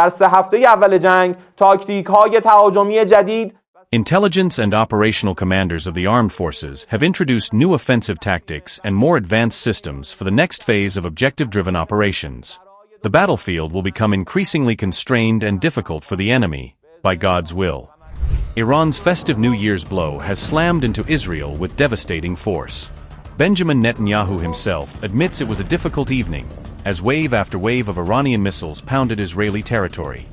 در 3 هفته اول جنگ تاکتیک‌های تهاجمی جدید. Intelligence and operational commanders of the armed forces have introduced new offensive tactics and more advanced systems for the next phase of objective-driven operations. The battlefield will become increasingly constrained and difficult for the enemy, by God's will. Iran's festive New Year's blow has slammed into Israel with devastating force. Benjamin Netanyahu himself admits it was a difficult evening, as wave after wave of Iranian missiles pounded Israeli territory.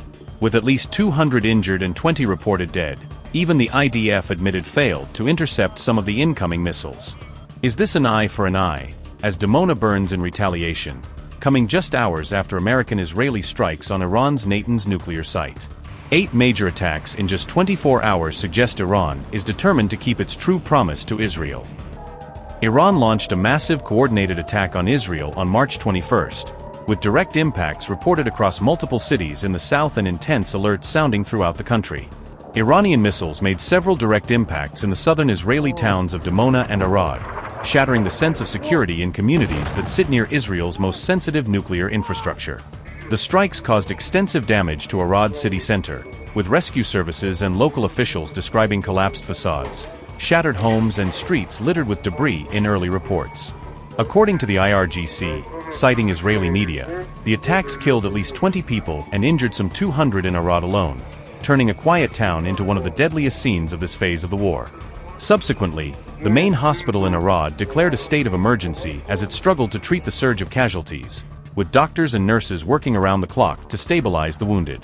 With at least 200 injured and 20 reported dead, even the IDF admitted failed to intercept some of the incoming missiles. Is this an eye for an eye, as Dimona burns in retaliation, coming just hours after American-Israeli strikes on Iran's Natanz nuclear site? 8 major attacks in just 24 hours suggest Iran is determined to keep its true promise to Israel. Iran launched a massive coordinated attack on Israel on March 21st, with direct impacts reported across multiple cities in the south and intense alerts sounding throughout the country. Iranian missiles made several direct impacts in the southern Israeli towns of Dimona and Arad, shattering the sense of security in communities that sit near Israel's most sensitive nuclear infrastructure. The strikes caused extensive damage to Arad city center, with rescue services and local officials describing collapsed facades, shattered homes and streets littered with debris in early reports. According to the IRGC, citing Israeli media, the attacks killed at least 20 people and injured some 200 in Arad alone, turning a quiet town into one of the deadliest scenes of this phase of the war. Subsequently, the main hospital in Arad declared a state of emergency as it struggled to treat the surge of casualties, with doctors and nurses working around the clock to stabilize the wounded.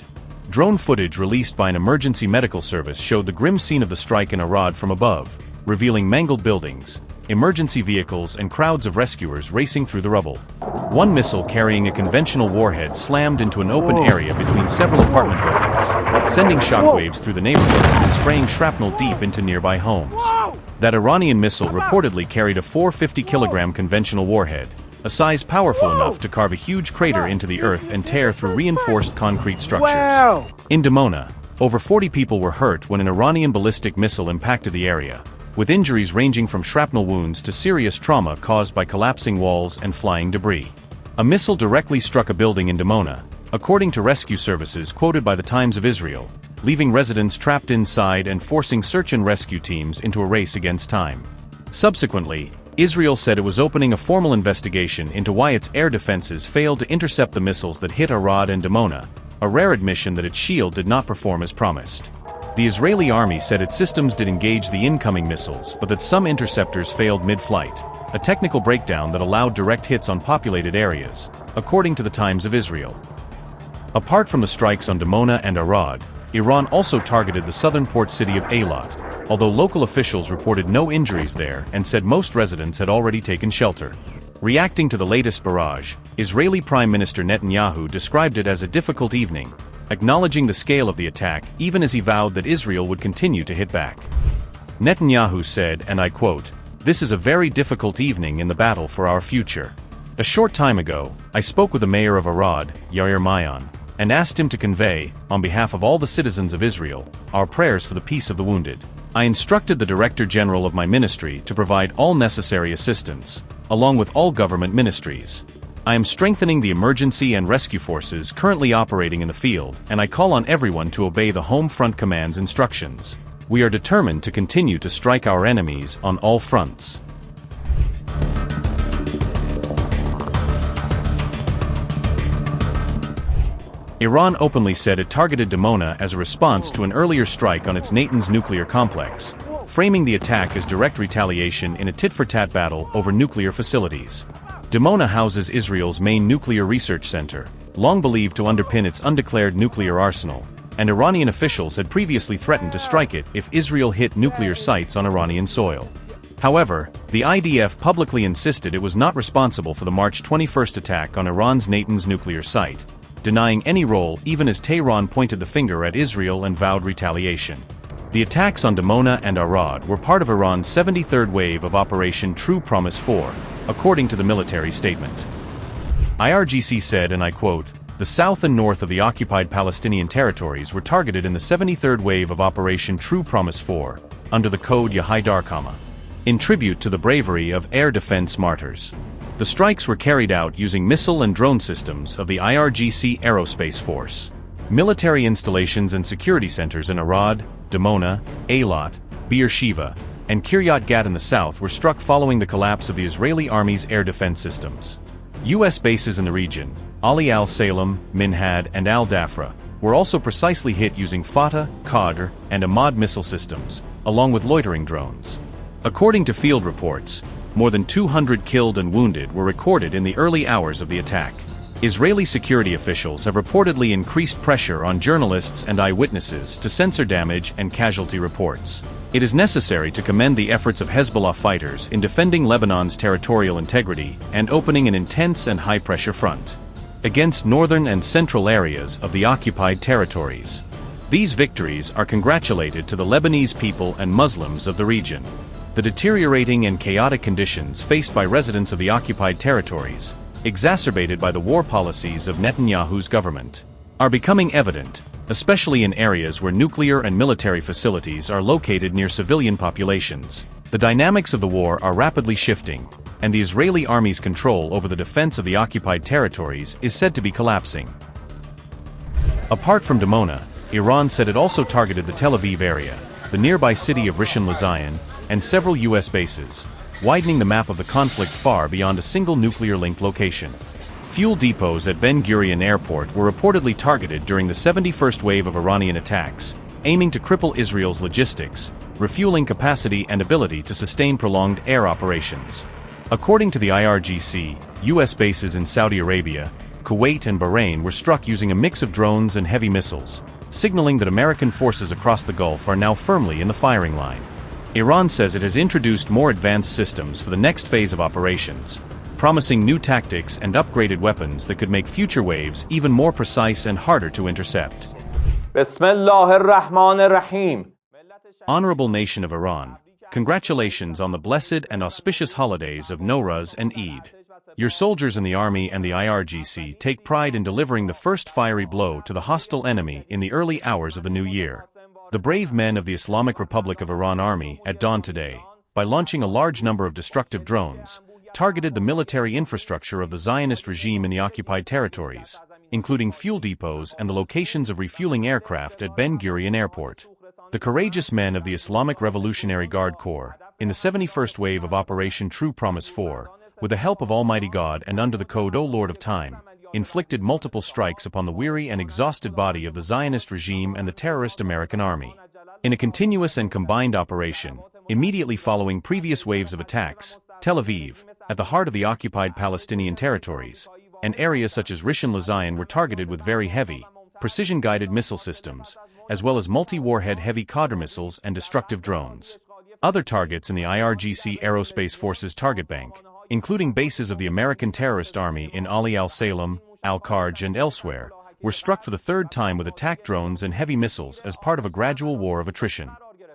Drone footage released by an emergency medical service showed the grim scene of the strike in Arad from above, revealing mangled buildings, emergency vehicles and crowds of rescuers racing through the rubble. One missile carrying a conventional warhead slammed into an open area between several apartment buildings, sending shockwaves through the neighborhood and spraying shrapnel deep into nearby homes. That Iranian missile reportedly carried a 450-kilogram conventional warhead, a size powerful enough to carve a huge crater into the earth and tear through reinforced concrete structures. In Dimona, over 40 people were hurt when an Iranian ballistic missile impacted the area, with injuries ranging from shrapnel wounds to serious trauma caused by collapsing walls and flying debris. A missile directly struck a building in Dimona, according to rescue services quoted by the Times of Israel, leaving residents trapped inside and forcing search and rescue teams into a race against time. Subsequently, Israel said it was opening a formal investigation into why its air defenses failed to intercept the missiles that hit Arad and Dimona, a rare admission that its shield did not perform as promised. The Israeli army said its systems did engage the incoming missiles, but that some interceptors failed mid-flight, a technical breakdown that allowed direct hits on populated areas, according to the Times of Israel. Apart from the strikes on Dimona and Arad, Iran also targeted the southern port city of Eilat, although local officials reported no injuries there and said most residents had already taken shelter. Reacting to the latest barrage, Israeli Prime Minister Netanyahu described it as a difficult evening, acknowledging the scale of the attack even as he vowed that Israel would continue to hit back. Netanyahu said, and I quote, "This is a very difficult evening in the battle for our future. A short time ago, I spoke with the mayor of Arad, Yair Mayan, and asked him to convey, on behalf of all the citizens of Israel, our prayers for the peace of the wounded. I instructed the Director General of my ministry to provide all necessary assistance, along with all government ministries. I am strengthening the emergency and rescue forces currently operating in the field, and I call on everyone to obey the Home Front Command's instructions. We are determined to continue to strike our enemies on all fronts." Iran openly said it targeted Dimona as a response to an earlier strike on its Natanz nuclear complex, framing the attack as direct retaliation in a tit-for-tat battle over nuclear facilities. Dimona houses Israel's main nuclear research center, long believed to underpin its undeclared nuclear arsenal, and Iranian officials had previously threatened to strike it if Israel hit nuclear sites on Iranian soil. However, the IDF publicly insisted it was not responsible for the March 21 attack on Iran's Natanz nuclear site, denying any role even as Tehran pointed the finger at Israel and vowed retaliation. The attacks on Dimona and Arad were part of Iran's 73rd wave of Operation True Promise 4, according to the military statement. IRGC said, and I quote, "The south and north of the occupied Palestinian territories were targeted in the 73rd wave of Operation True Promise 4, under the code Yahidar Kama, in tribute to the bravery of air defense martyrs. The strikes were carried out using missile and drone systems of the IRGC Aerospace Force. Military installations and security centers in Arad, Dimona, Eilat, Beersheva, and Kiryat Gat in the south were struck following the collapse of the Israeli Army's air defense systems. U.S. bases in the region, Ali al-Salem, Minhad, and al-Dafra, were also precisely hit using Fatah, Qadr, and Ahmad missile systems, along with loitering drones. According to field reports, more than 200 killed and wounded were recorded in the early hours of the attack. Israeli security officials have reportedly increased pressure on journalists and eyewitnesses to censor damage and casualty reports. It is necessary to commend the efforts of Hezbollah fighters in defending Lebanon's territorial integrity and opening an intense and high-pressure front against northern and central areas of the occupied territories. These victories are congratulated to the Lebanese people and Muslims of the region. The deteriorating and chaotic conditions faced by residents of the occupied territories, exacerbated by the war policies of Netanyahu's government, are becoming evident, especially in areas where nuclear and military facilities are located near civilian populations. The dynamics of the war are rapidly shifting, and the Israeli army's control over the defense of the occupied territories is said to be collapsing. Apart from Dimona, Iran said it also targeted the Tel Aviv area, the nearby city of Rishon LeZion, and several U.S. bases, widening the map of the conflict far beyond a single nuclear-linked location. Fuel depots at Ben Gurion Airport were reportedly targeted during the 71st wave of Iranian attacks, aiming to cripple Israel's logistics, refueling capacity and ability to sustain prolonged air operations. According to the IRGC, U.S. bases in Saudi Arabia, Kuwait and Bahrain were struck using a mix of drones and heavy missiles, signaling that American forces across the Gulf are now firmly in the firing line. Iran says it has introduced more advanced systems for the next phase of operations, promising new tactics and upgraded weapons that could make future waves even more precise and harder to intercept. Bismillahir-Rahmanir-Rahim. Honorable nation of Iran, congratulations on the blessed and auspicious holidays of Nowruz and Eid. Your soldiers in the army and the IRGC take pride in delivering the first fiery blow to the hostile enemy in the early hours of the new year. The brave men of the Islamic Republic of Iran Army at dawn today, by launching a large number of destructive drones, targeted the military infrastructure of the Zionist regime in the occupied territories, including fuel depots and the locations of refueling aircraft at Ben Gurion Airport. The courageous men of the Islamic Revolutionary Guard Corps, in the 71st wave of Operation True Promise 4, with the help of Almighty God and under the code O Lord of Time, inflicted multiple strikes upon the weary and exhausted body of the Zionist regime and the terrorist American army. In a continuous and combined operation, immediately following previous waves of attacks, Tel Aviv, at the heart of the occupied Palestinian territories, and areas such as Rishon LeZion were targeted with very heavy, precision-guided missile systems, as well as multi-warhead heavy Qadr missiles and destructive drones. Other targets in the IRGC Aerospace Forces target bank, including bases of the American terrorist army in Ali al-Salem, al-Kharj and elsewhere, were struck for the third time with attack drones and heavy missiles as part of a gradual war of attrition.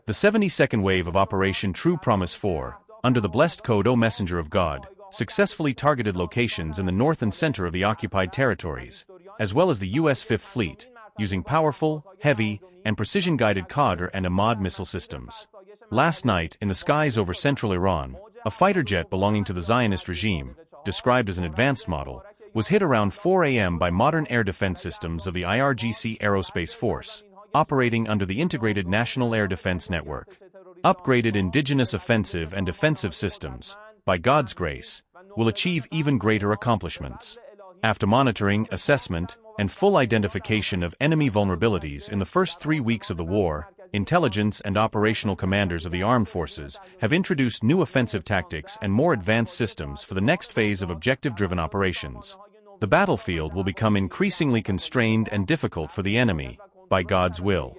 The 72nd wave of Operation True Promise 4, under the blessed code O Messenger of God, successfully targeted locations in the north and center of the occupied territories, as well as the U.S. Fifth Fleet, using powerful, heavy, and precision-guided Qadr and Ahmad missile systems. Last night, in the skies over central Iran, a fighter jet belonging to the Zionist regime, described as an advanced model, was hit around 4 a.m. by modern air defense systems of the IRGC Aerospace Force, operating under the Integrated National Air Defense Network. Upgraded indigenous offensive and defensive systems, by God's grace, will achieve even greater accomplishments. After monitoring, assessment, and full identification of enemy vulnerabilities in the first 3 weeks of the war, intelligence and operational commanders of the armed forces have introduced new offensive tactics and more advanced systems for the next phase of objective-driven operations. The battlefield will become increasingly constrained and difficult for the enemy, by God's will.